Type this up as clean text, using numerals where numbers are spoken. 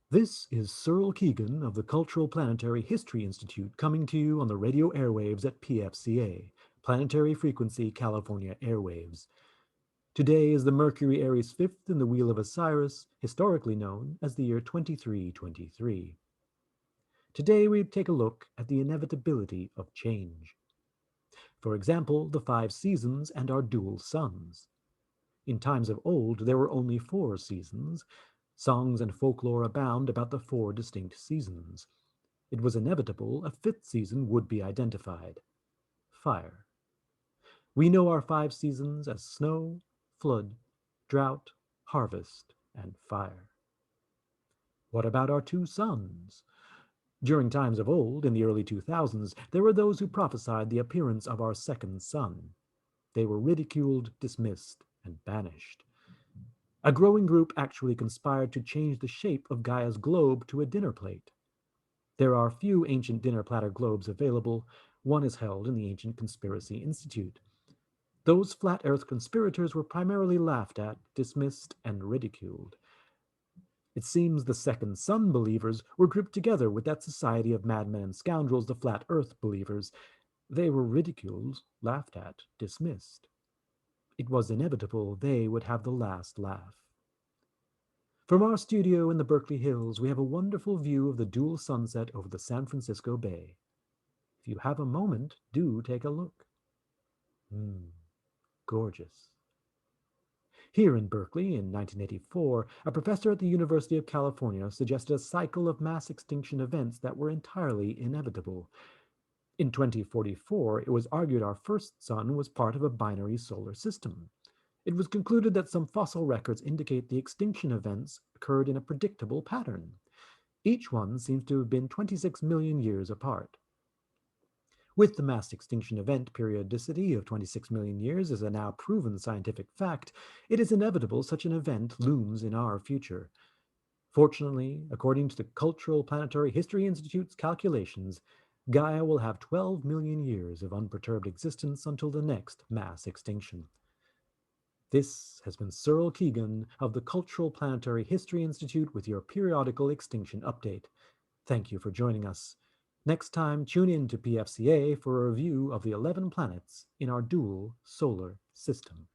This is Cyril Keegan of the Cultural Planetary History Institute coming to you on the radio airwaves at PFCA, Planetary Frequency California Airwaves. Today is the Mercury Aries 5th in the Wheel of Osiris, historically known as the year 2323. Today we take a look at the inevitability of change. For example, the 5 seasons and our dual suns. In times of old, there were only 4 seasons. Songs and folklore abound about the 4 distinct seasons. It was inevitable a 5th season would be identified: fire. We know our 5 seasons as snow, flood, drought, harvest, and fire. What about our 2 suns? During times of old, in the early 2000s, there were those who prophesied the appearance of our second sun. They were ridiculed, dismissed, and banished. A growing group actually conspired to change the shape of Gaia's globe to a dinner plate. There are few ancient dinner platter globes available. One is held in the Ancient Conspiracy Institute. Those flat earth conspirators were primarily laughed at, dismissed, and ridiculed. It seems the second sun believers were grouped together with that society of madmen and scoundrels, the flat earth believers. They were ridiculed, laughed at, dismissed. It was inevitable they would have the last laugh. From our studio in the Berkeley Hills, we have a wonderful view of the dual sunset over the San Francisco Bay. If you have a moment, do take a look. Gorgeous. Here in Berkeley, in 1984, a professor at the University of California suggested a cycle of mass extinction events that were entirely inevitable. In 2044, it was argued our first sun was part of a binary solar system. It was concluded that some fossil records indicate the extinction events occurred in a predictable pattern. Each one seems to have been 26 million years apart. With the mass extinction event periodicity of 26 million years as a now proven scientific fact, it is inevitable such an event looms in our future. Fortunately, according to the Cultural Planetary History Institute's calculations, Gaia will have 12 million years of unperturbed existence until the next mass extinction. This has been Cyril Keegan of the Cultural Planetary History Institute with your periodical extinction update. Thank you for joining us. Next time, tune in to PFCA for a review of the 11 planets in our dual solar system.